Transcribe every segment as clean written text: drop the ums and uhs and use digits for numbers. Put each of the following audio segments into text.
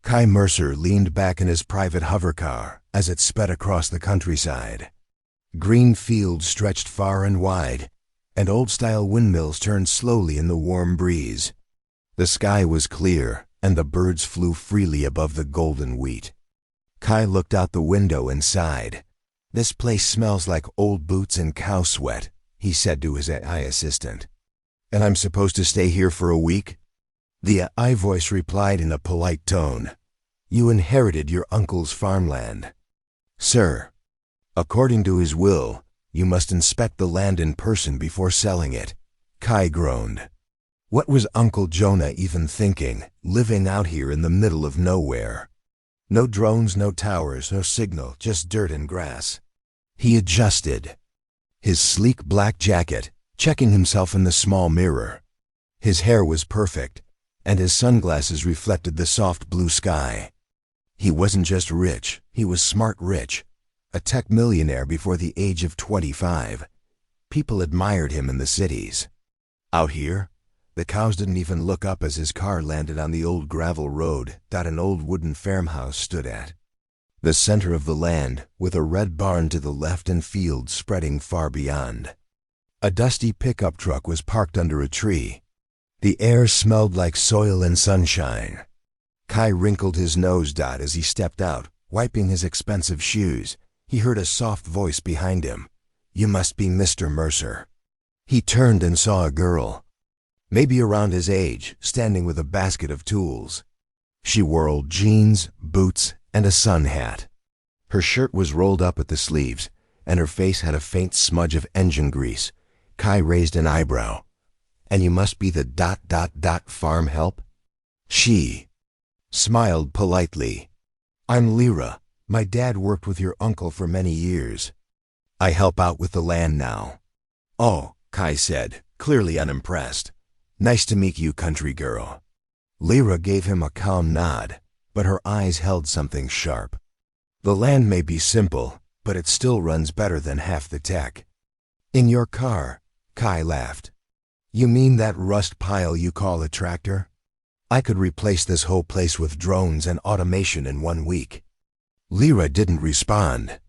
Kai Mercer leaned back in his private hovercar as it sped across the countryside. Green fields stretched far and wide, and old-style windmills turned slowly in the warm breeze. The sky was clear, and the birds flew freely above the golden wheat. Kai looked out the window and sighed. "This place smells like old boots and cow sweat," he said to his AI assistant. "And I'm supposed to stay here for a week?" The AI voice replied in a polite tone. "You inherited your uncle's farmland." "Sir, according to his will, you must inspect the land in person before selling it." Kai groaned. What was Uncle Jonah even thinking, living out here in the middle of nowhere? No drones, no towers, no signal, just dirt and grass. He adjusted his sleek black jacket, checking himself in the small mirror. His hair was perfect, and his sunglasses reflected the soft blue sky. He wasn't just rich, he was smart rich. A tech millionaire before the age of 25. People admired him in the cities. Out here, the cows didn't even look up as his car landed on the old gravel road that an old wooden farmhouse stood at. The center of the land, with a red barn to the left and fields spreading far beyond. A dusty pickup truck was parked under a tree. The air smelled like soil and sunshine. Kai wrinkled his nose as he stepped out, wiping his expensive shoes. He heard a soft voice behind him. "You must be Mr. Mercer." He turned and saw a girl, maybe around his age, standing with a basket of tools. She wore old jeans, boots, and a sun hat. Her shirt was rolled up at the sleeves, and her face had a faint smudge of engine grease. Kai raised an eyebrow. "And you must be the ... farm help?" She smiled politely. "I'm Lyra. My dad worked with your uncle for many years. I help out with the land now." "Oh," Kai said, clearly unimpressed. "Nice to meet you, country girl." Lyra gave him a calm nod, but her eyes held something sharp. "The land may be simple, but it still runs better than half the tech." "In your car," Kai laughed. "You mean that rust pile you call a tractor? I could replace this whole place with drones and automation in 1 week." Lyra didn't respond.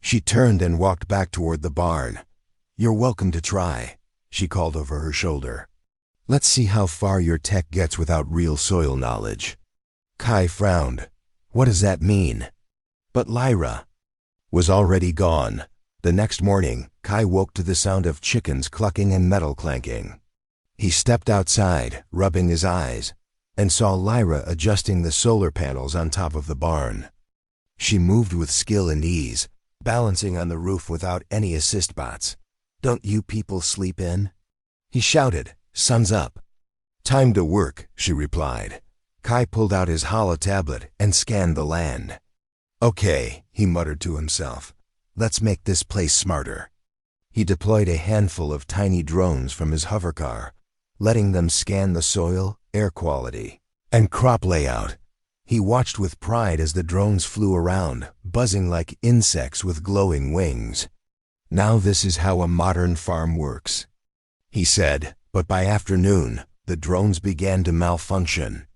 She turned and walked back toward the barn. "You're welcome to try," she called over her shoulder. "Let's see how far your tech gets without real soil knowledge." Kai frowned. What does that mean? But Lyra was already gone. The next morning, Kai woke to the sound of chickens clucking and metal clanking. He stepped outside, rubbing his eyes, and saw Lyra adjusting the solar panels on top of the barn. She moved with skill and ease, balancing on the roof without any assist bots. "Don't you people sleep in?" He shouted, "Sun's up." "Time to work," she replied. Kai pulled out his holo tablet and scanned the land. "Okay," he muttered to himself. "Let's make this place smarter." He deployed a handful of tiny drones from his hovercar, letting them scan the soil, air quality, and crop layout. He watched with pride as the drones flew around, buzzing like insects with glowing wings. "Now this is how a modern farm works," he said, but by afternoon, the drones began to malfunction.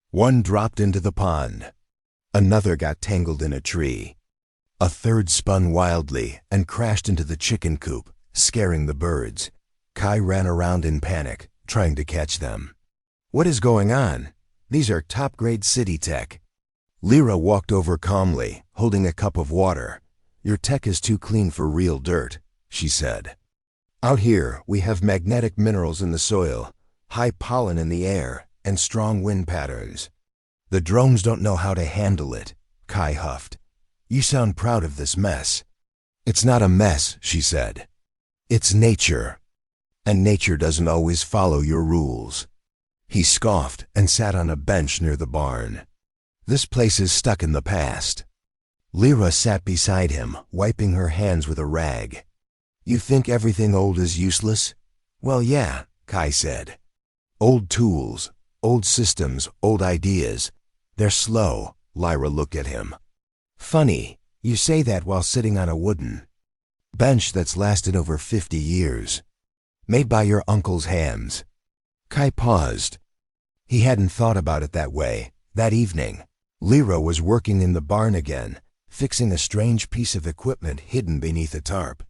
One dropped into the pond. Another got tangled in a tree. A third spun wildly and crashed into the chicken coop, scaring the birds. Kai ran around in panic, trying to catch them. "What is going on? These are top-grade city tech." Lyra walked over calmly, holding a cup of water. "Your tech is too clean for real dirt," she said. "Out here, we have magnetic minerals in the soil, high pollen in the air, and strong wind patterns. The drones don't know how to handle it," Kai huffed. "You sound proud of this mess." "It's not a mess," she said. "It's nature. And nature doesn't always follow your rules." He scoffed and sat on a bench near the barn. "This place is stuck in the past." Lyra sat beside him, wiping her hands with a rag. "You think everything old is useless?" "Well, yeah," Kai said. "Old tools, old systems, old ideas. They're slow." Lyra looked at him. "Funny, you say that while sitting on a wooden bench that's lasted over 50 years. Made by your uncle's hands." Kai paused. He hadn't thought about it that way, that evening. Lyra was working in the barn again, fixing a strange piece of equipment hidden beneath a tarp.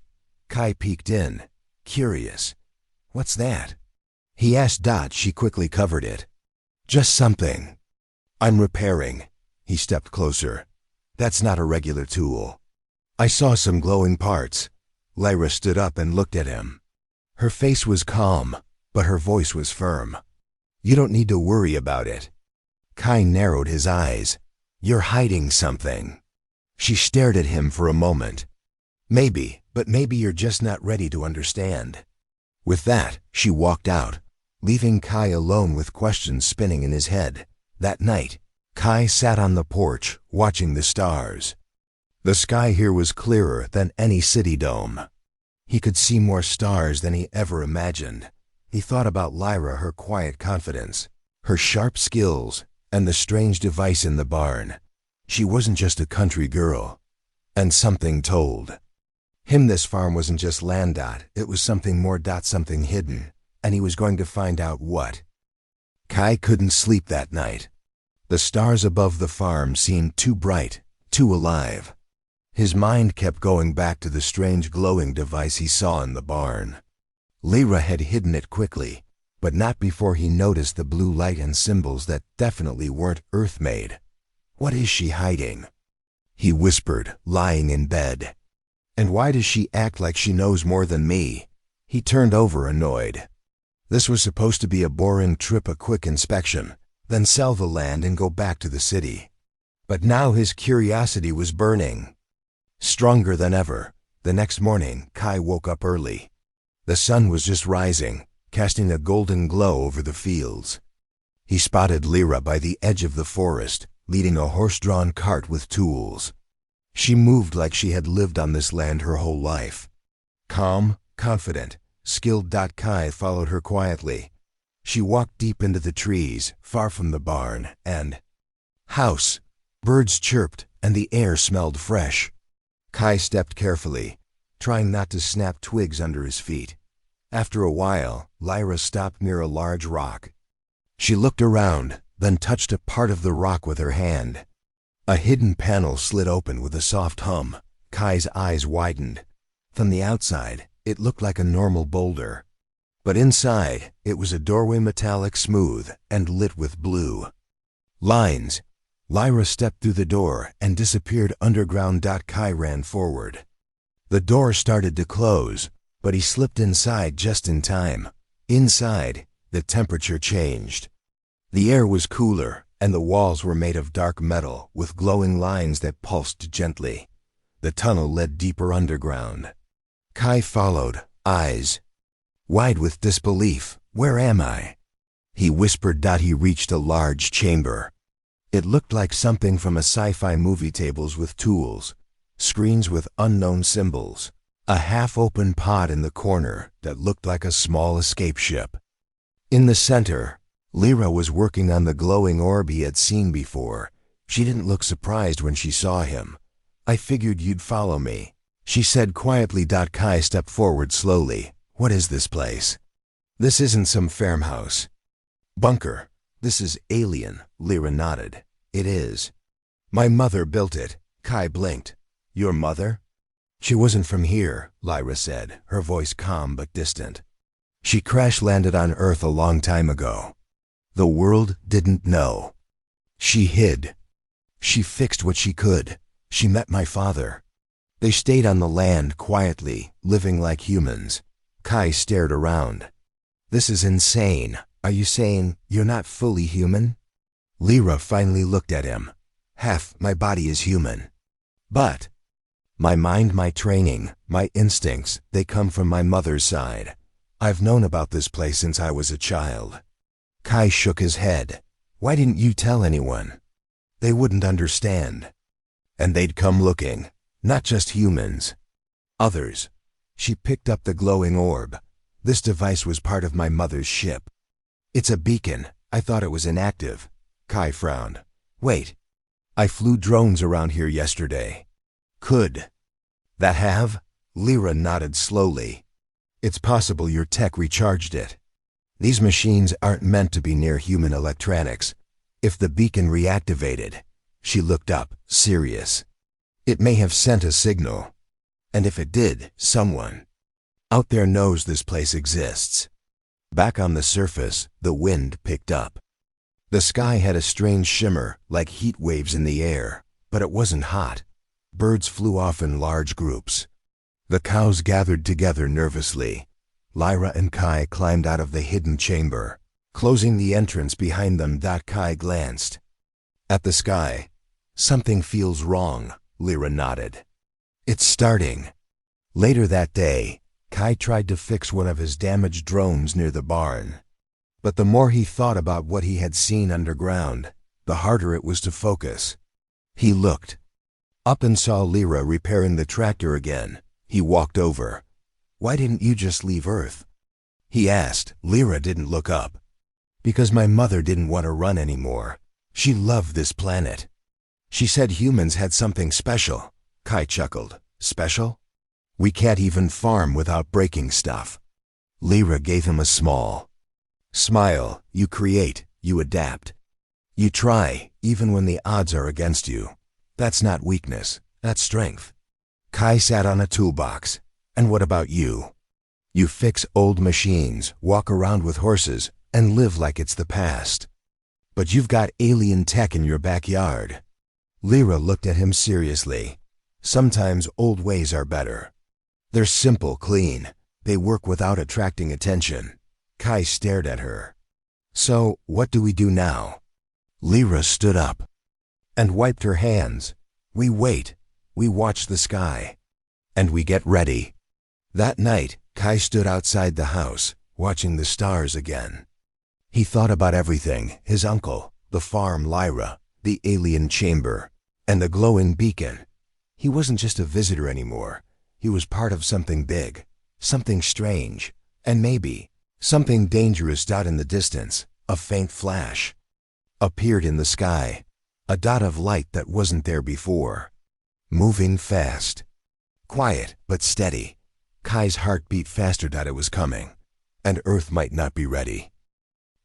Kai peeked in, curious. "What's that?" he asked. She quickly covered it. "Just something I'm repairing." He stepped closer. "That's not a regular tool." "I saw some glowing parts." Lyra stood up and looked at him. Her face was calm, but her voice was firm. "You don't need to worry about it." Kai narrowed his eyes. "You're hiding something." She stared at him for a moment. "Maybe, but maybe you're just not ready to understand." With that, she walked out, leaving Kai alone with questions spinning in his head. That night, Kai sat on the porch, watching the stars. The sky here was clearer than any city dome. He could see more stars than he ever imagined. He thought about Lyra, her quiet confidence, her sharp skills, and the strange device in the barn. She wasn't just a country girl. And something told him this farm wasn't just land. It was something more. Something hidden, and he was going to find out what. Kai couldn't sleep that night. The stars above the farm seemed too bright, too alive. His mind kept going back to the strange glowing device he saw in the barn. Lyra had hidden it quickly, but not before he noticed the blue light and symbols that definitely weren't Earth-made. "What is she hiding?" he whispered, lying in bed. "And why does she act like she knows more than me?" He turned over, annoyed. This was supposed to be a boring trip, a quick inspection, then sell the land and go back to the city. But now his curiosity was burning, stronger than ever. The next morning, Kai woke up early. The sun was just rising, casting a golden glow over the fields. He spotted Lyra by the edge of the forest, leading a horse-drawn cart with tools. She moved like she had lived on this land her whole life. Calm, confident, skilled. Kai followed her quietly. She walked deep into the trees, far from the barn and house. Birds chirped, and the air smelled fresh. Kai stepped carefully, trying not to snap twigs under his feet. After a while, Lyra stopped near a large rock. She looked around, then touched a part of the rock with her hand. A hidden panel slid open with a soft hum. Kai's eyes widened. From the outside, it looked like a normal boulder. But inside, it was a doorway, metallic, smooth, and lit with blue lines. Lyra stepped through the door and disappeared underground. Kai ran forward. The door started to close, but he slipped inside just in time. Inside, the temperature changed. The air was cooler, and the walls were made of dark metal with glowing lines that pulsed gently. The tunnel led deeper underground. Kai followed, eyes wide with disbelief. "Where am I?" he whispered. He reached a large chamber. It looked like something from a sci-fi movie. Tables with tools, screens with unknown symbols, a half-open pod in the corner that looked like a small escape ship. In the center, Lyra was working on the glowing orb he had seen before. She didn't look surprised when she saw him. "I figured you'd follow me," she said quietly. Kai stepped forward slowly. "What is this place?" "This isn't some farmhouse bunker. This is alien." Lyra nodded. "It is. My mother built it." Kai blinked. "Your mother?" "She wasn't from here," Lyra said, her voice calm but distant. "She crash-landed on Earth a long time ago. The world didn't know. She hid. She fixed what she could. She met my father. They stayed on the land quietly, living like humans." Kai stared around. "This is insane. Are you saying you're not fully human?" Lyra finally looked at him. "Half my body is human. But my mind, my training, my instincts, they come from my mother's side. I've known about this place since I was a child." Kai shook his head. "Why didn't you tell anyone?" "They wouldn't understand. And they'd come looking. Not just humans. Others." She picked up the glowing orb. "This device was part of my mother's ship. It's a beacon. I thought it was inactive." Kai frowned. "Wait. I flew drones around here yesterday." "Could that have?" Lyra nodded slowly. "It's possible your tech recharged it. These machines aren't meant to be near human electronics. If the beacon reactivated," She looked up, serious. It may have sent a signal. And if it did, someone out there knows this place exists. Back on the surface, the wind picked up. The sky had a strange shimmer, like heat waves in the air, but it wasn't hot. Birds flew off in large groups. The cows gathered together nervously. Lyra and Kai climbed out of the hidden chamber, closing the entrance behind them. Kai glanced at the sky. Something feels wrong, Lyra nodded. It's starting. Later that day, Kai tried to fix one of his damaged drones near the barn. But the more he thought about what he had seen underground, the harder it was to focus. He looked up and saw Lyra repairing the tractor again. He walked over. "Why didn't you just leave Earth?" he asked. Lyra didn't look up. "Because my mother didn't want to run anymore. She loved this planet. She said humans had something special." Kai chuckled. "Special? We can't even farm without breaking stuff." Lyra gave him a small smile. "You create, you adapt. You try, even when the odds are against you. That's not weakness, that's strength." Kai sat on a toolbox. "And what about you? You fix old machines, walk around with horses, and live like it's the past. But you've got alien tech in your backyard." Lyra looked at him seriously. "Sometimes old ways are better. They're simple, clean. They work without attracting attention." Kai stared at her. "So, what do we do now?" Lyra stood up and wiped her hands. "We wait. We watch the sky. And we get ready." That night, Kai stood outside the house, watching the stars again. He thought about everything: his uncle, the farm, Lyra, the alien chamber, and the glowing beacon. He wasn't just a visitor anymore. He was part of something big, something strange, and maybe something dangerous. Out in the distance, a faint flash appeared in the sky, a dot of light that wasn't there before. Moving fast. Quiet, but steady. Kai's heart beat faster. It was coming, and Earth might not be ready.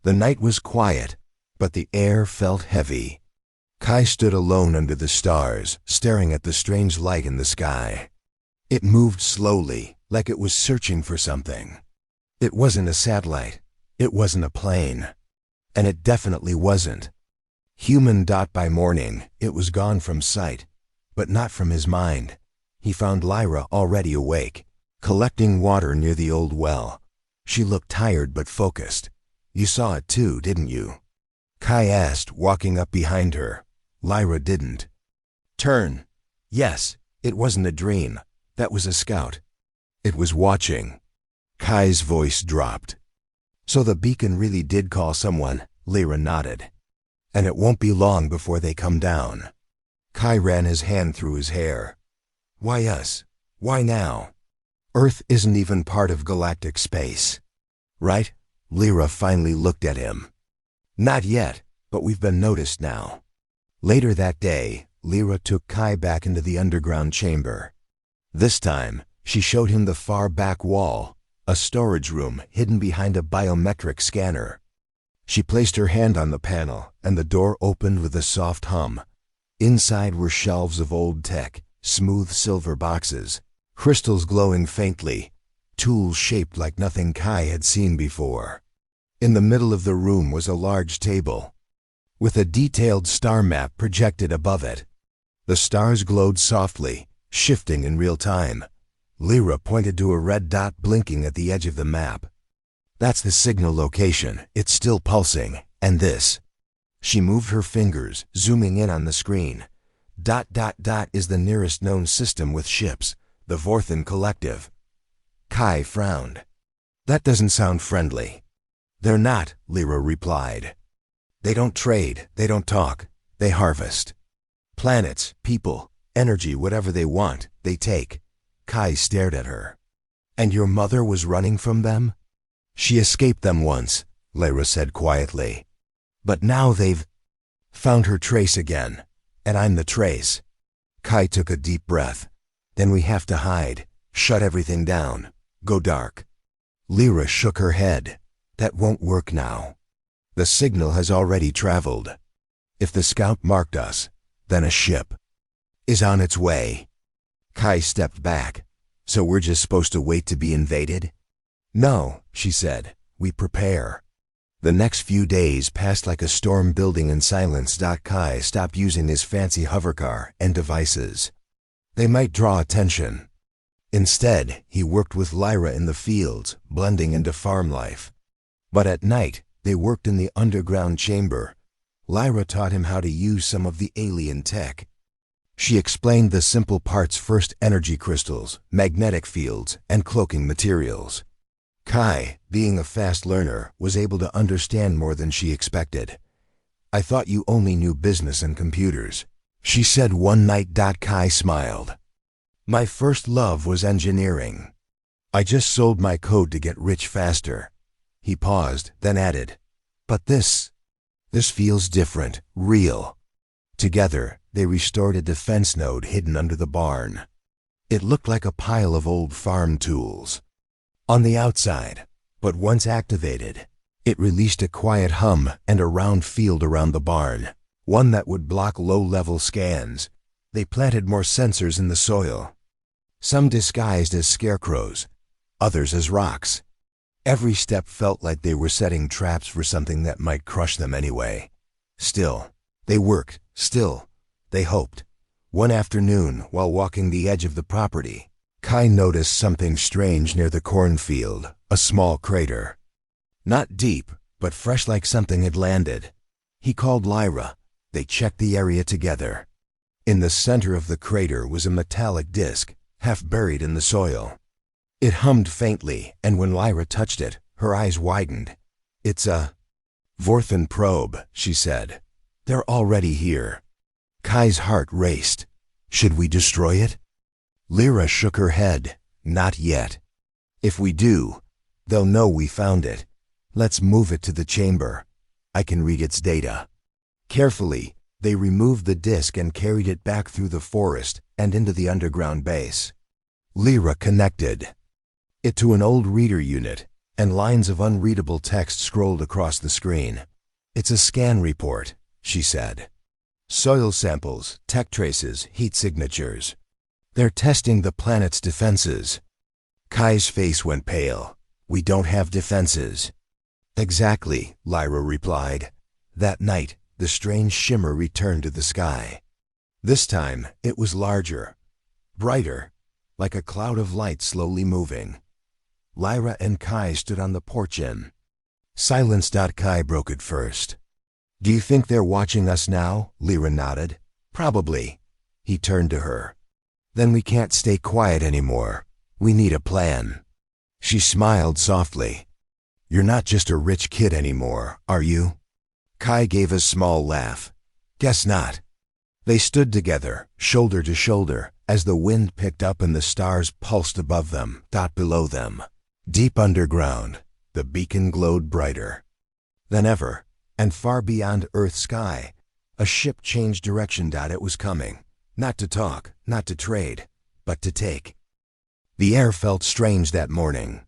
The night was quiet, but the air felt heavy. Kai stood alone under the stars, staring at the strange light in the sky. It moved slowly, like it was searching for something. It wasn't a satellite. It wasn't a plane. And it definitely wasn't human. By morning, it was gone from sight, but not from his mind. He found Lyra already awake, collecting water near the old well. She looked tired but focused. "You saw it too, didn't you?" Kai asked, walking up behind her. Lyra didn't turn. "Yes, it wasn't a dream. That was a scout. It was watching." Kai's voice dropped. "So the beacon really did call someone?" Lyra nodded. "And it won't be long before they come down." Kai ran his hand through his hair. "Why us? Why now? Earth isn't even part of galactic space, right?" Lyra finally looked at him. "Not yet, but we've been noticed now." Later that day, Lyra took Kai back into the underground chamber. This time, she showed him the far back wall, a storage room hidden behind a biometric scanner. She placed her hand on the panel, and the door opened with a soft hum. Inside were shelves of old tech, smooth silver boxes, crystals glowing faintly, tools shaped like nothing Kai had seen before. In the middle of the room was a large table, with a detailed star map projected above it. The stars glowed softly, shifting in real time. Lyra pointed to a red dot blinking at the edge of the map. "That's the signal location. It's still pulsing. And this." She moved her fingers, zooming in on the screen. "... is the nearest known system with ships, the Vorthan Collective." Kai frowned. "That doesn't sound friendly." "They're not," Lyra replied. "They don't trade, they don't talk, they harvest. Planets, people, energy, whatever they want, they take." Kai stared at her. "And your mother was running from them?" "She escaped them once," Lyra said quietly. "But now they've found her trace again, and I'm the trace." Kai took a deep breath. "Then we have to hide, shut everything down, go dark." Lyra shook her head. "That won't work now. The signal has already traveled. If the scout marked us, Then a ship is on its way. Kai stepped back. So we're just supposed to wait to be invaded? No, she said. We prepare. The next few days passed like a storm building in silence. Kai stopped using his fancy hovercar and devices. They might draw attention. Instead, he worked with Lyra in the fields, blending into farm life. But at night, they worked in the underground chamber. Lyra taught him how to use some of the alien tech. She explained the simple parts: first energy crystals, magnetic fields, and cloaking materials. Kai, being a fast learner, was able to understand more than she expected. I thought you only knew business and computers, she said one night. Kai smiled. My first love was engineering. I just sold my code to get rich faster. He paused, then added, but this feels different, real. Together, they restored a defense node hidden under the barn. It looked like a pile of old farm tools on the outside, but once activated, it released a quiet hum and a round field around the barn, one that would block low-level scans. They planted more sensors in the soil, some disguised as scarecrows, others as rocks. Every step felt like they were setting traps for something that might crush them anyway. Still, they worked. Still, they hoped. One afternoon, while walking the edge of the property, Kai noticed something strange near the cornfield, a small crater. Not deep, but fresh, like something had landed. He called Lyra. They checked the area together. In the center of the crater was a metallic disc, half buried in the soil. It hummed faintly, and when Lyra touched it, her eyes widened. It's a Vorthan probe, she said. They're already here. Kai's heart raced. Should we destroy it? Lyra shook her head. Not yet. If we do, they'll know we found it. Let's move it to the chamber. I can read its data. Carefully, they removed the disc and carried it back through the forest and into the underground base. Lyra connected it to an old reader unit, and lines of unreadable text scrolled across the screen. It's a scan report, she said. Soil samples, tech traces, heat signatures. They're testing the planet's defenses. Kai's face went pale. We don't have defenses. Exactly, Lyra replied. That night, the strange shimmer returned to the sky. This time, it was larger, brighter, like a cloud of light slowly moving. Lyra and Kai stood on the porch in silence. Kai broke it first. Do you think they're watching us now? Lyra nodded. Probably. He turned to her. Then we can't stay quiet anymore. We need a plan. She smiled softly. You're not just a rich kid anymore, are you? Kai gave a small laugh. Guess not. They stood together, shoulder to shoulder, as the wind picked up and the stars pulsed above them. Below them, deep underground, the beacon glowed brighter than ever, and far beyond Earth's sky, a ship changed direction. It was coming, not to talk, not to trade, but to take. The air felt strange that morning.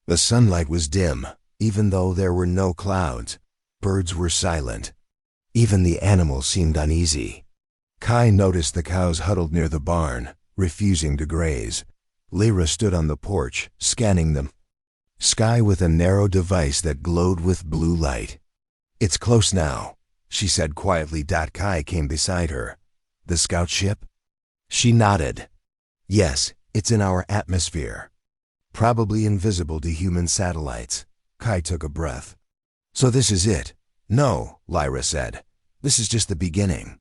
The sunlight was dim, even though there were no clouds. Birds were silent. Even the animals seemed uneasy. Kai noticed the cows huddled near the barn, refusing to graze. Lyra stood on the porch, scanning the sky with a narrow device that glowed with blue light. It's close now, she said quietly. Kai came beside her. The scout ship? She nodded. Yes, it's in our atmosphere. Probably invisible to human satellites. Kai took a breath. So this is it? No, Lyra said. This is just the beginning.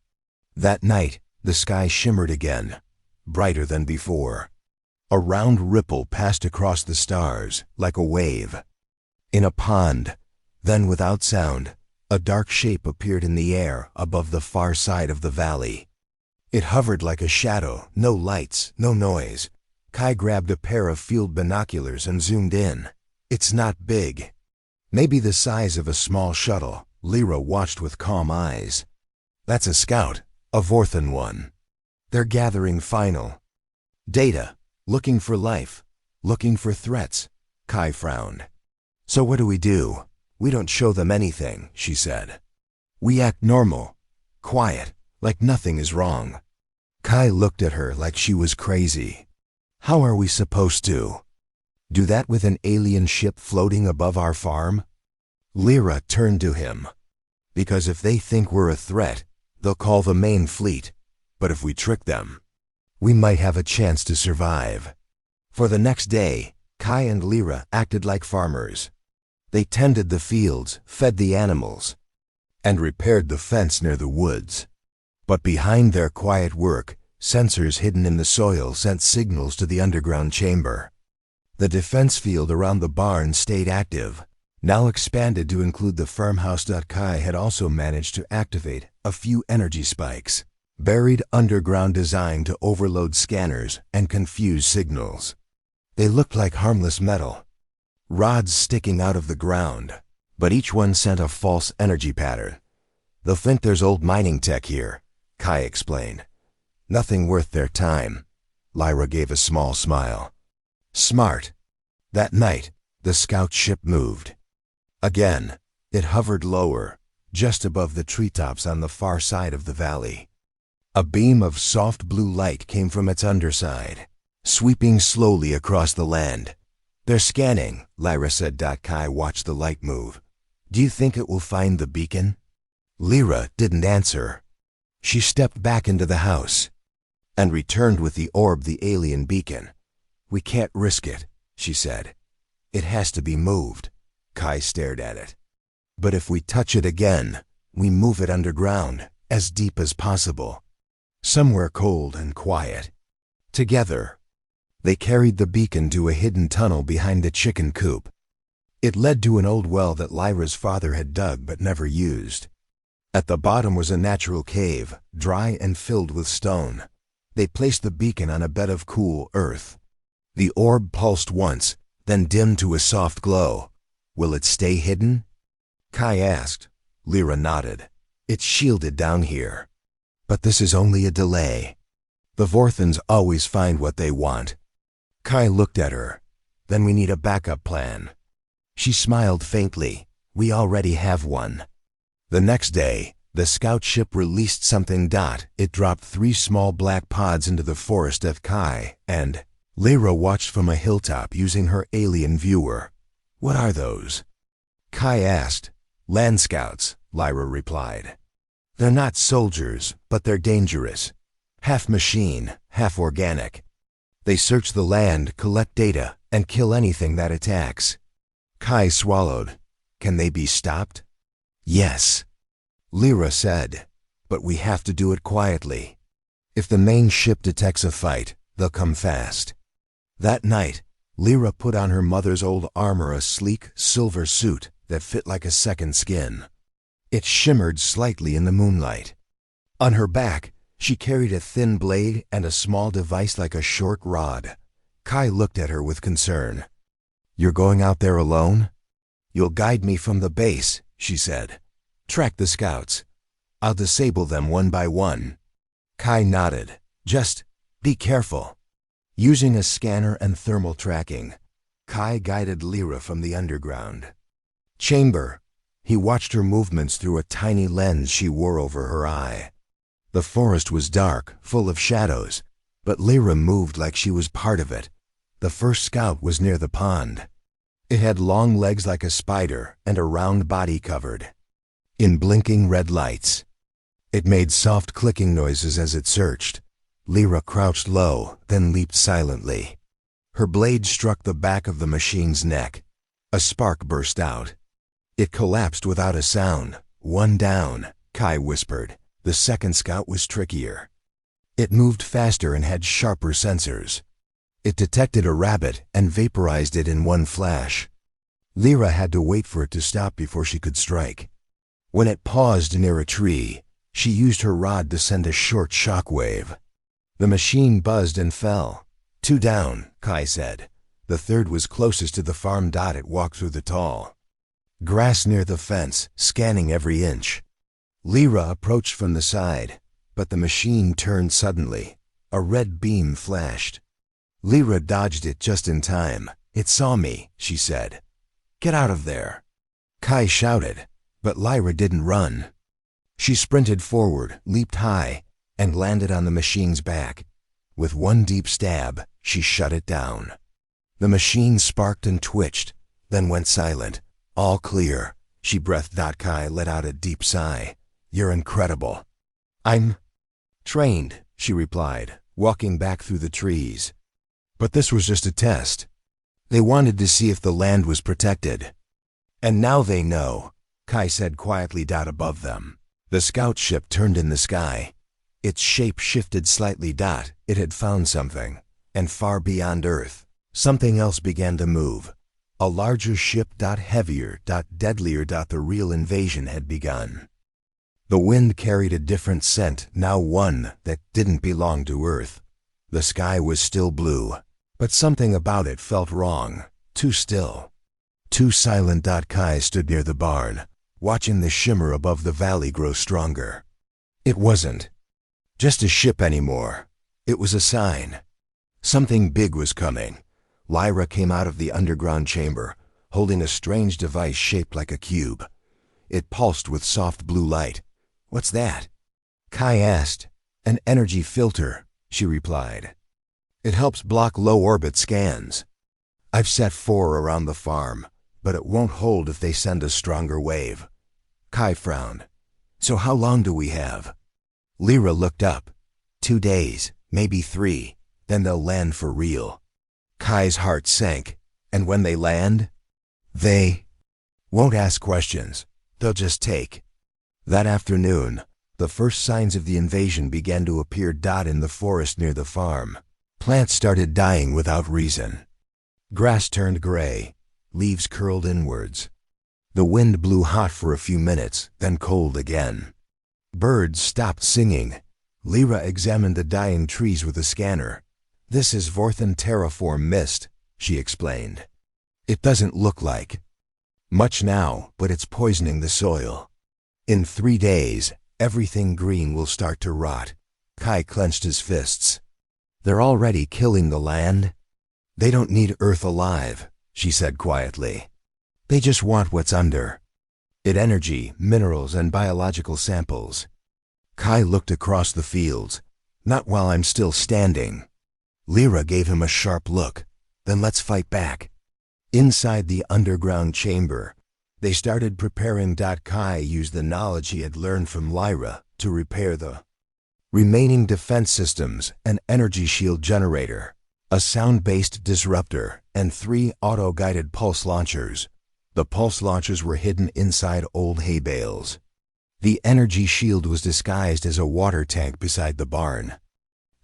That night, the sky shimmered again, brighter than before. A round ripple passed across the stars, like a wave. In a pond, then without sound, a dark shape appeared in the air above the far side of the valley. It hovered like a shadow, no lights, no noise. Kai grabbed a pair of field binoculars and zoomed in. It's not big. Maybe the size of a small shuttle. Lyra watched with calm eyes. That's a scout, a Vorthan one. They're gathering final data, looking for life, looking for threats. Kai frowned. So what do? We don't show them anything, she said. We act normal, quiet, like nothing is wrong. Kai looked at her like she was crazy. How are we supposed to do that with an alien ship floating above our farm? Lyra turned to him. Because if they think we're a threat, they'll call the main fleet. But if we trick them, we might have a chance to survive. For the next day, Kai and Lyra acted like farmers. They tended the fields, fed the animals, and repaired the fence near the woods. But behind their quiet work, sensors hidden in the soil sent signals to the underground chamber. The defense field around the barn stayed active, now expanded to include the farmhouse. Kai had also managed to activate a few energy spikes, buried underground designed to overload scanners and confuse signals. They looked like harmless metal, rods sticking out of the ground, but each one sent a false energy pattern. They'll think there's old mining tech here, Kai explained. Nothing worth their time. Lyra gave a small smile. Smart. That night, the scout ship moved. Again, it hovered lower, just above the treetops on the far side of the valley. A beam of soft blue light came from its underside, sweeping slowly across the land. They're scanning, Lyra said. Kai watched the light move. Do you think it will find the beacon? Lyra didn't answer. She stepped back into the house and returned with the orb, the alien beacon. We can't risk it, she said. It has to be moved. Kai stared at it. But if we touch it again, we move it underground, as deep as possible. Somewhere cold and quiet. Together, they carried the beacon to a hidden tunnel behind the chicken coop. It led to an old well that Lyra's father had dug but never used. At the bottom was a natural cave, dry and filled with stone. They placed the beacon on a bed of cool earth. The orb pulsed once, then dimmed to a soft glow. Will it stay hidden? Kai asked. Lyra nodded. It's shielded down here. But this is only a delay. The Vorthans always find what they want. Kai looked at her. Then we need a backup plan. She smiled faintly. We already have one. The next day, the scout ship released something. It dropped 3 small black pods into the forest. Kai and Lyra watched from a hilltop using her alien viewer. What are those? Kai asked. Land scouts, Lyra replied. They're not soldiers, but they're dangerous. Half machine, half organic. They search the land, collect data, and kill anything that attacks. Kai swallowed. Can they be stopped? Yes, Lyra said, but we have to do it quietly. If the main ship detects a fight, they'll come fast. That night, Lyra put on her mother's old armor, a sleek, silver suit that fit like a second skin. It shimmered slightly in the moonlight. On her back, she carried a thin blade and a small device like a short rod. Kai looked at her with concern. You're going out there alone? You'll guide me from the base, she said. Track the scouts. I'll disable them one by one. Kai nodded. Just be careful. Using a scanner and thermal tracking, Kai guided Lyra from the underground chamber. He watched her movements through a tiny lens she wore over her eye. The forest was dark, full of shadows, but Lyra moved like she was part of it. The first scout was near the pond. It had long legs like a spider and a round body covered in blinking red lights. It made soft clicking noises as it searched. Lyra crouched low, then leaped silently. Her blade struck the back of the machine's neck. A spark burst out. It collapsed without a sound. One down, Kai whispered. The second scout was trickier. It moved faster and had sharper sensors. It detected a rabbit and vaporized it in one flash. Lyra had to wait for it to stop before she could strike. When it paused near a tree, she used her rod to send a short shock wave. The machine buzzed and fell. 2 down, Kai said. The third was closest to the farm. It walked through the tall grass near the fence, scanning every inch. Lyra approached from the side, but the machine turned suddenly. A red beam flashed. Lyra dodged it just in time. It saw me, she said. Get out of there. Kai shouted, but Lyra didn't run. She sprinted forward, leaped high, and landed on the machine's back. With one deep stab, she shut it down. The machine sparked and twitched, then went silent. All clear, she breathed. Kai let out a deep sigh. You're incredible. I'm trained, she replied, walking back through the trees. But this was just a test. They wanted to see if the land was protected. And now they know, Kai said quietly. Above them, the scout ship turned in the sky. Its shape shifted slightly. It had found something, and far beyond Earth, something else began to move. A larger ship. Heavier. Deadlier. The real invasion had begun. The wind carried a different scent, now one that didn't belong to Earth. The sky was still blue, but something about it felt wrong, too still, too silent. Kai stood near the barn, watching the shimmer above the valley grow stronger. It wasn't just a ship anymore. It was a sign. Something big was coming. Lyra came out of the underground chamber, holding a strange device shaped like a cube. It pulsed with soft blue light. What's that? Kai asked. An energy filter, she replied. It helps block low-orbit scans. I've set 4 around the farm, but it won't hold if they send a stronger wave. Kai frowned. So how long do we have? Lyra looked up. 2 days, maybe 3, then they'll land for real. Kai's heart sank. And when they land, they won't ask questions. They'll just take. That afternoon, the first signs of the invasion began to appear. In the forest near the farm, plants started dying without reason. Grass turned gray, leaves curled inwards. The wind blew hot for a few minutes, then cold again. Birds stopped singing. Lyra examined the dying trees with a scanner. This is Vorthan terraform mist, she explained. It doesn't look like much now, but it's poisoning the soil. In 3 days, everything green will start to rot. Kai clenched his fists. They're already killing the land. They don't need Earth alive, she said quietly. They just want what's under it: energy, minerals, and biological samples. Kai looked across the fields. Not while I'm still standing. Lyra gave him a sharp look. Then let's fight back. Inside the underground chamber, they started preparing. Kai used the knowledge he had learned from Lyra to repair the remaining defense systems: an energy shield generator, a sound-based disruptor, and 3 auto-guided pulse launchers. The pulse launchers were hidden inside old hay bales. The energy shield was disguised as a water tank beside the barn,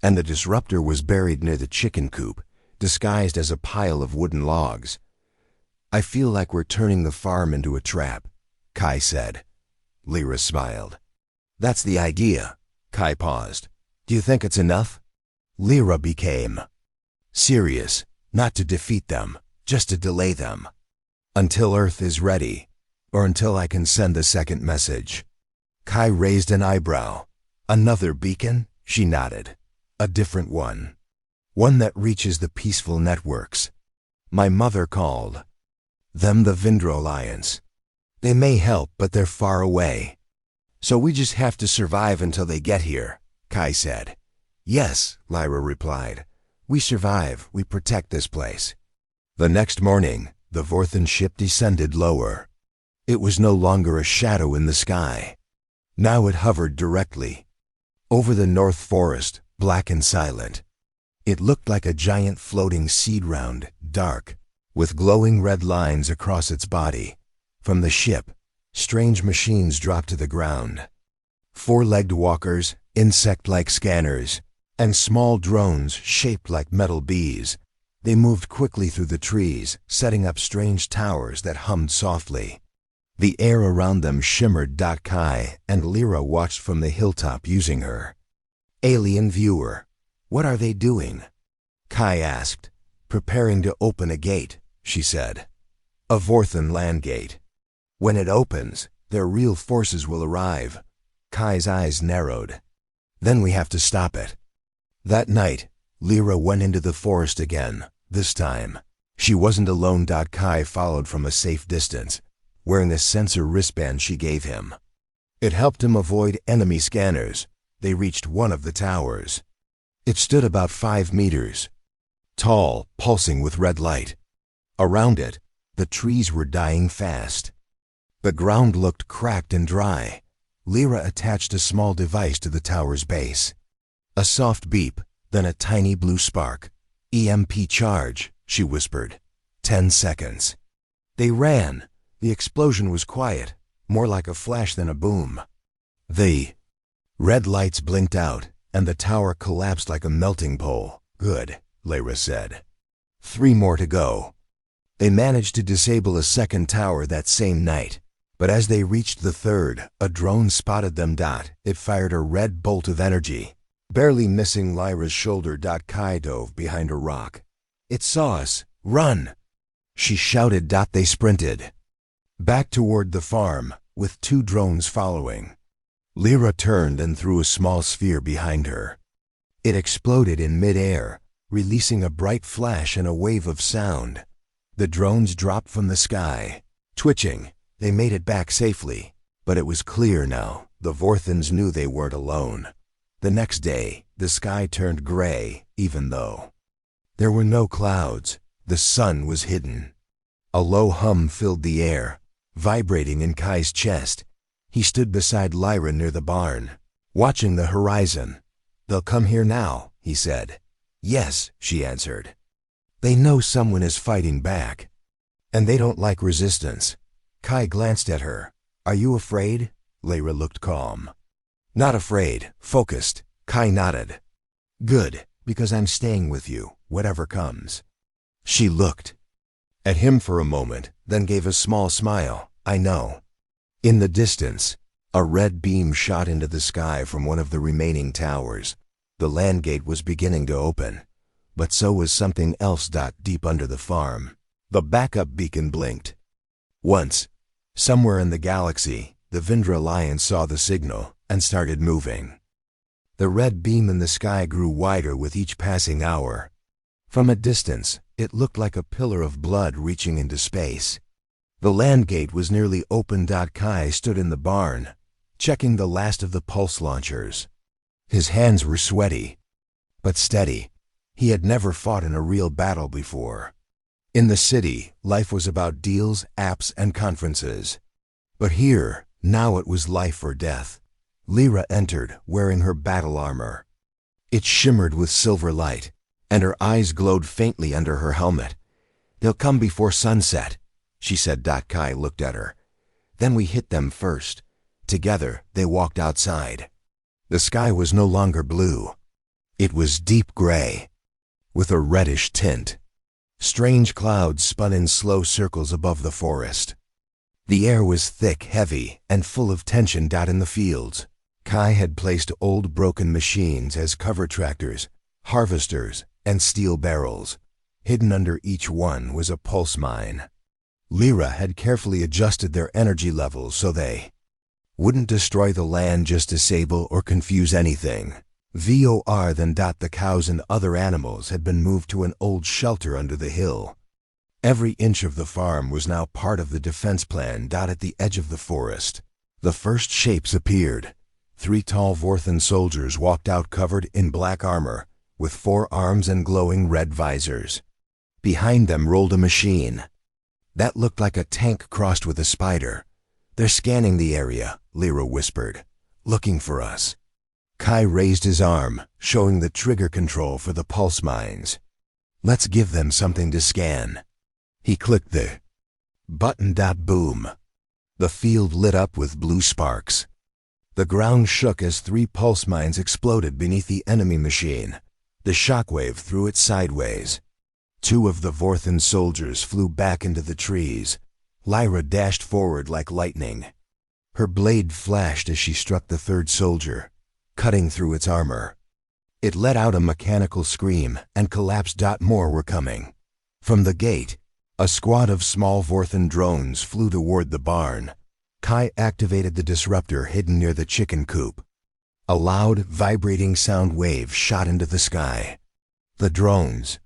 and the disruptor was buried near the chicken coop, disguised as a pile of wooden logs. I feel like we're turning the farm into a trap, Kai said. Lyra smiled. That's the idea. Kai paused. Do you think it's enough? Lyra became serious. Not to defeat them, just to delay them. Until Earth is ready, or until I can send a second message. Kai raised an eyebrow. Another beacon? She nodded. A different one. One that reaches the peaceful networks. My mother called them the Vindro Alliance. They may help, but they're far away. So we just have to survive until they get here, Kai said. Yes, Lyra replied. We survive, we protect this place. The next morning, the Vorthan ship descended lower. It was no longer a shadow in the sky. Now it hovered directly over the North Forest, black and silent. It looked like a giant floating seed round, dark, with glowing red lines across its body. From the ship, strange machines dropped to the ground. 4-legged walkers, insect-like scanners, and small drones shaped like metal bees. They moved quickly through the trees, setting up strange towers that hummed softly. The air around them shimmered. Kai and Lyra watched from the hilltop using her alien viewer. What are they doing? Kai asked. Preparing to open a gate, she said. A Vorthan land gate. When it opens, their real forces will arrive. Kai's eyes narrowed. Then we have to stop it. That night, Lyra went into the forest again. This time, she wasn't alone. Kai followed from a safe distance, wearing the sensor wristband she gave him. It helped him avoid enemy scanners. They reached one of the towers. It stood about 5 meters tall, pulsing with red light. Around it, the trees were dying fast. The ground looked cracked and dry. Lyra attached a small device to the tower's base. A soft beep, then a tiny blue spark. "EMP charge," she whispered. 10 seconds. They ran. The explosion was quiet, more like a flash than a boom. The red lights blinked out, and the tower collapsed like a melting pole. "Good," Lyra said. 3 more to go. They managed to disable a second tower that same night. But as they reached the third, a drone spotted them. It fired a red bolt of energy. Barely missing Lyra's shoulder. Kai dove behind a rock. "It saw us. Run!" she shouted. They sprinted back toward the farm, with 2 drones following. Lyra turned and threw a small sphere behind her. It exploded in mid-air, releasing a bright flash and a wave of sound. The drones dropped from the sky. Twitching, they made it back safely. But it was clear now. The Vorthans knew they weren't alone. The next day, the sky turned gray, even though there were no clouds. The sun was hidden. A low hum filled the air, vibrating in Kai's chest. He stood beside Lyra near the barn, watching the horizon. "They'll come here now," he said. "Yes," she answered. "They know someone is fighting back. And they don't like resistance." Kai glanced at her. "Are you afraid?" Lyra looked calm. "Not afraid, focused." Kai nodded. "Good, because I'm staying with you, whatever comes." She looked at him for a moment, then gave a small smile. "I know." In the distance, a red beam shot into the sky from one of the remaining towers. The land gate was beginning to open, but so was something else. Deep under the farm, the backup beacon blinked. Once, somewhere in the galaxy, the Vindra Lion saw the signal and started moving. The red beam in the sky grew wider with each passing hour. From a distance, it looked like a pillar of blood reaching into space. The land gate was nearly open. Kai stood in the barn, checking the last of the pulse launchers. His hands were sweaty, but steady. He had never fought in a real battle before. In the city, life was about deals, apps, and conferences. But here, now it was life or death. Lyra entered, wearing her battle armor. It shimmered with silver light, and her eyes glowed faintly under her helmet. "They'll come before sunset," she said. Kai looked at her. "Then we hit them first." Together, they walked outside. The sky was no longer blue. It was deep gray, with a reddish tint. Strange clouds spun in slow circles above the forest. The air was thick, heavy, and full of tension. In the fields, Kai had placed old broken machines as cover tractors, harvesters, and steel barrels. Hidden under each one was a pulse mine. Lyra had carefully adjusted their energy levels so they wouldn't destroy the land, just disable or confuse anything. Then the cows and other animals had been moved to an old shelter under the hill. Every inch of the farm was now part of the defense plan. At the edge of the forest, the first shapes appeared. 3 tall Vorthan soldiers walked out covered in black armor, with 4 arms and glowing red visors. Behind them rolled a machine that looked like a tank crossed with a spider. "They're scanning the area," Lyra whispered. "Looking for us." Kai raised his arm, showing the trigger control for the pulse mines. "Let's give them something to scan." He clicked the button. Boom. The field lit up with blue sparks. The ground shook as 3 pulse mines exploded beneath the enemy machine. The shockwave threw it sideways. 2 of the Vorthan soldiers flew back into the trees. Lyra dashed forward like lightning. Her blade flashed as she struck the 3rd soldier, cutting through its armor. It let out a mechanical scream and collapsed. More were coming. From the gate, a squad of small Vorthan drones flew toward the barn. Kai activated the disruptor hidden near the chicken coop. A loud, vibrating sound wave shot into the sky. The drones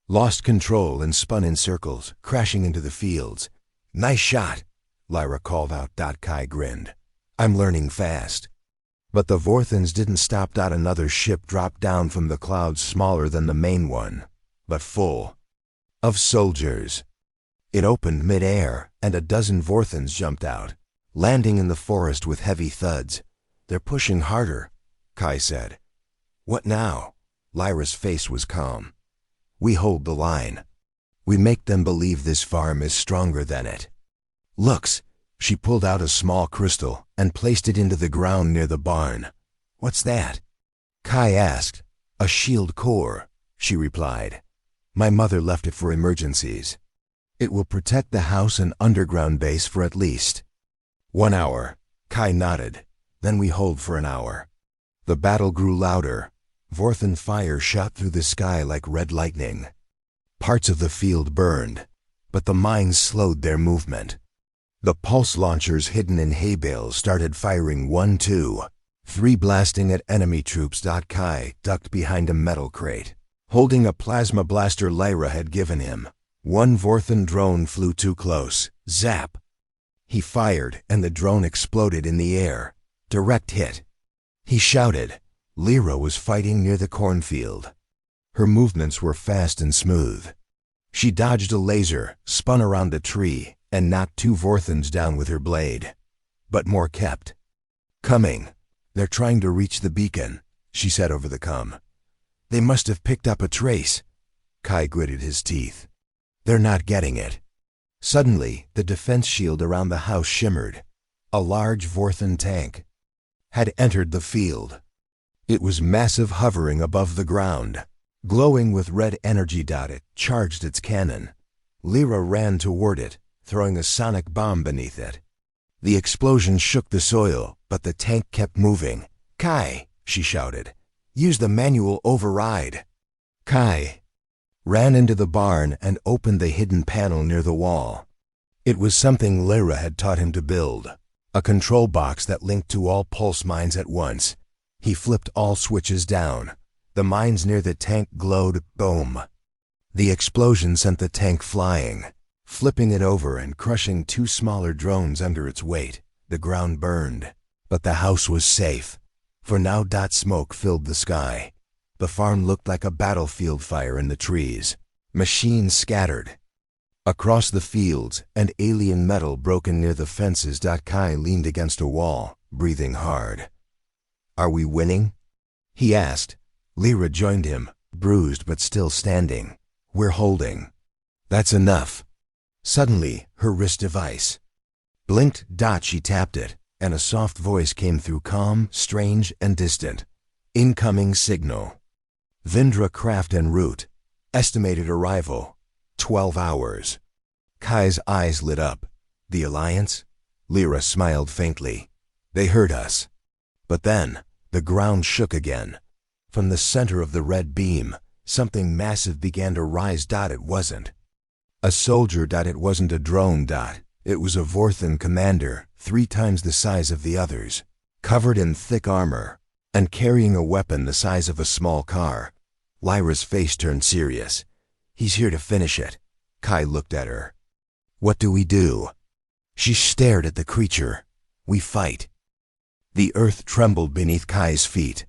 lost control and spun in circles, crashing into the fields. "Nice shot," Lyra called out. Kai grinned. I'm learning fast. But the Vorthons didn't stop. Another ship dropped down from the clouds, smaller than the main one, but full of soldiers. It opened mid-air, and a dozen Vorthons jumped out, landing in the forest with heavy thuds. They're pushing harder, Kai said. What now? Lyra's face was calm. We hold the line. We make them believe this farm is stronger than it. Looks. She pulled out a small crystal and placed it into the ground near the barn. What's that? Kai asked. A shield core, she replied. My mother left it for emergencies. It will protect the house and underground base for at least 1 hour. Kai nodded. Then we hold for an hour. The battle grew louder. Vorthon fire shot through the sky like red lightning. Parts of the field burned, but the mines slowed their movement. The pulse launchers hidden in hay bales started firing 1, 2, 3, blasting at enemy troops. Kai ducked behind a metal crate, holding a plasma blaster Lyra had given him. One Vorthon drone flew too close. Zap! He fired, and the drone exploded in the air. Direct hit. He shouted. Lyra was fighting near the cornfield. Her movements were fast and smooth. She dodged a laser, spun around a tree, and knocked 2 Vorthons down with her blade. But more kept coming. They're trying to reach the beacon, she said over the comm. They must have picked up a trace. Kai gritted his teeth. They're not getting it. Suddenly, the defense shield around the house shimmered. A large Vorthon tank had entered the field. It was massive, hovering above the ground, glowing with red energy. It charged its cannon. Lyra ran toward it, throwing a sonic bomb beneath it. The explosion shook the soil, but the tank kept moving. Kai, she shouted, use the manual override. Kai ran into the barn and opened the hidden panel near the wall. It was something Lyra had taught him to build, a control box that linked to all pulse mines at once. He flipped all switches down. The mines near the tank glowed. Boom! The explosion sent the tank flying, flipping it over and crushing 2 smaller drones under its weight. The ground burned, but the house was safe. For now, smoke filled the sky. The farm looked like a battlefield. Fire in the trees. Machines scattered across the fields, and alien metal broken near the fences. Kai leaned against a wall, breathing hard. Are we winning? He asked. Lyra joined him, bruised but still standing. We're holding. That's enough. Suddenly, her wrist device blinked. She tapped it, and a soft voice came through, calm, strange, and distant. Incoming signal. Vindra craft en route. Estimated arrival 12 hours. Kai's eyes lit up. The Alliance? Lyra smiled faintly. They heard us. But then, the ground shook again. From the center of the red beam, something massive began to rise. It wasn't a soldier. It wasn't a drone. It was a Vorthon commander, 3 times the size of the others, covered in thick armor, and carrying a weapon the size of a small car. Lyra's face turned serious. He's here to finish it. Kai looked at her. What do we do? She stared at the creature. We fight. The earth trembled beneath Kai's feet.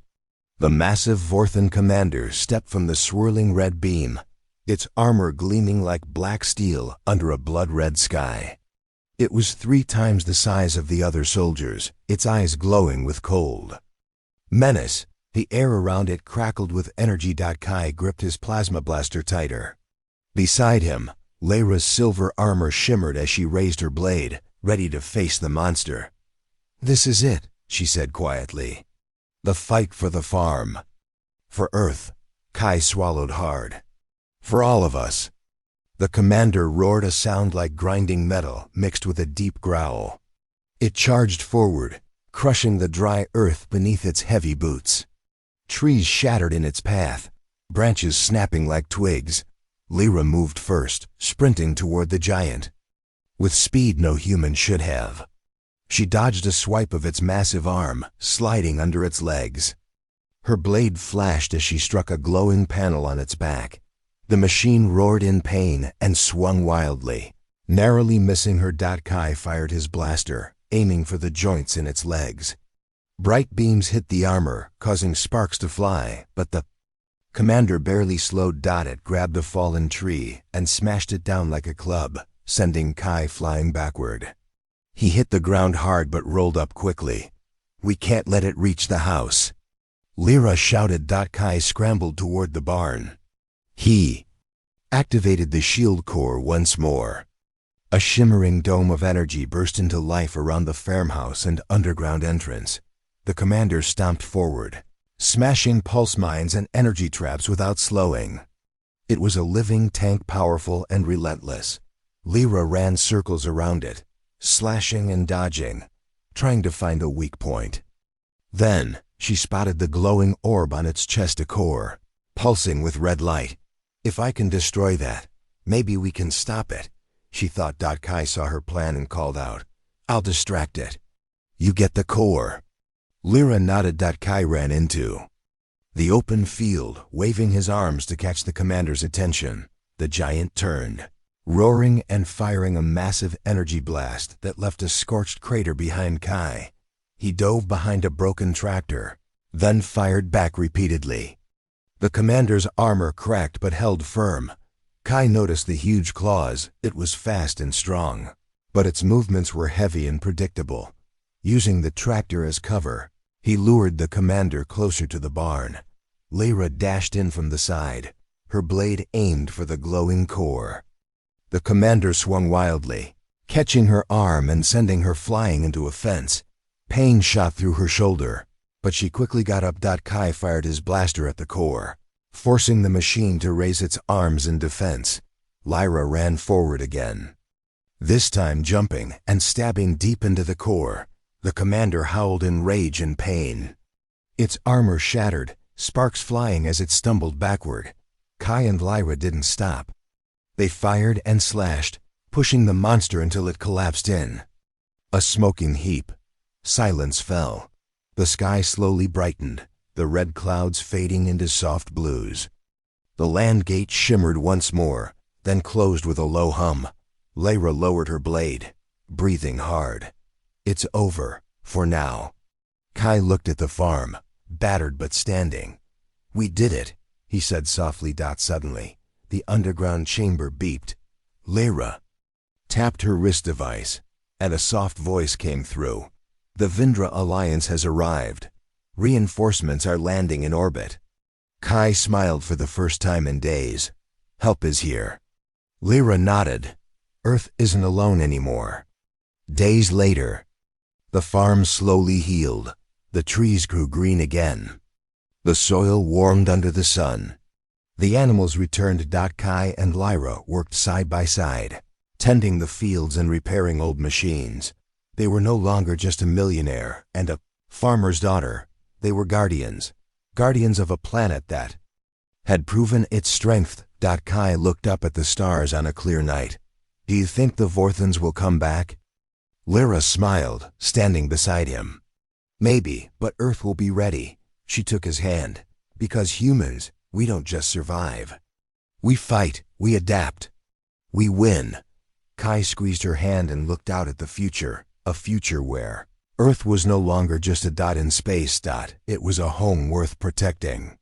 The massive Vorthon commander stepped from the swirling red beam, its armor gleaming like black steel under a blood-red sky. It was 3 times the size of the other soldiers, its eyes glowing with cold menace. The air around it crackled with energy. Kai gripped his plasma blaster tighter. Beside him, Lyra's silver armor shimmered as she raised her blade, ready to face the monster. This is it, she said quietly. The fight for the farm. For Earth. Kai swallowed hard. For all of us. The commander roared, a sound like grinding metal mixed with a deep growl. It charged forward, crushing the dry earth beneath its heavy boots. Trees shattered in its path, branches snapping like twigs. Lyra moved first, sprinting toward the giant. With speed no human should have. She dodged a swipe of its massive arm, sliding under its legs. Her blade flashed as she struck a glowing panel on its back. The machine roared in pain and swung wildly, narrowly missing her. Kai fired his blaster, aiming for the joints in its legs. Bright beams hit the armor, causing sparks to fly, but the commander barely slowed. It grabbed a fallen tree and smashed it down like a club, sending Kai flying backward. He hit the ground hard but rolled up quickly. "We can't let it reach the house," Lyra shouted. Kai scrambled toward the barn. He activated the shield core once more. A shimmering dome of energy burst into life around the farmhouse and underground entrance. The commander stomped forward, smashing pulse mines and energy traps without slowing. It was a living tank, powerful and relentless. Lyra ran circles around it, slashing and dodging, trying to find a weak point. Then she spotted the glowing orb on its chest, a core, pulsing with red light. "If I can destroy that, maybe we can stop it," she thought. Kai saw her plan and called out, "I'll distract it. You get the core." Lyra nodded. Kai ran into the open field, waving his arms to catch the commander's attention. The giant turned, roaring and firing a massive energy blast that left a scorched crater behind Kai. He dove behind a broken tractor, then fired back repeatedly. The commander's armor cracked but held firm. Kai noticed the huge claws. It was fast and strong, but its movements were heavy and predictable. Using the tractor as cover, he lured the commander closer to the barn. Lyra dashed in from the side, her blade aimed for the glowing core. The commander swung wildly, catching her arm and sending her flying into a fence. Pain shot through her shoulder, but she quickly got up. Kai fired his blaster at the core, forcing the machine to raise its arms in defense. Lyra ran forward again, this time jumping and stabbing deep into the core. The commander howled in rage and pain. Its armor shattered, sparks flying as it stumbled backward. Kai and Lyra didn't stop. They fired and slashed, pushing the monster until it collapsed in a smoking heap. Silence fell. The sky slowly brightened, the red clouds fading into soft blues. The land gate shimmered once more, then closed with a low hum. Lyra lowered her blade, breathing hard. "It's over, for now." Kai looked at the farm, battered but standing. "We did it," he said softly. Suddenly, the underground chamber beeped. Lyra tapped her wrist device, and a soft voice came through. "The Vindra Alliance has arrived. Reinforcements are landing in orbit." Kai smiled for the first time in days. "Help is here." Lyra nodded. Earth isn't alone anymore. Days later, the farm slowly healed. The trees grew green again. The soil warmed under the sun. The animals returned. Kai and Lyra worked side by side, tending the fields and repairing old machines. They were no longer just a millionaire and a farmer's daughter. They were guardians of a planet that had proven its strength. Kai looked up at the stars on a clear night. "Do you think the Vorthans will come back?" Lyra smiled, standing beside him. "Maybe, but Earth will be ready." She took his hand. "Because humans, we don't just survive. We fight, we adapt, we win." Kai squeezed her hand and looked out at the future. A future where Earth was no longer just a dot in space. It was a home worth protecting.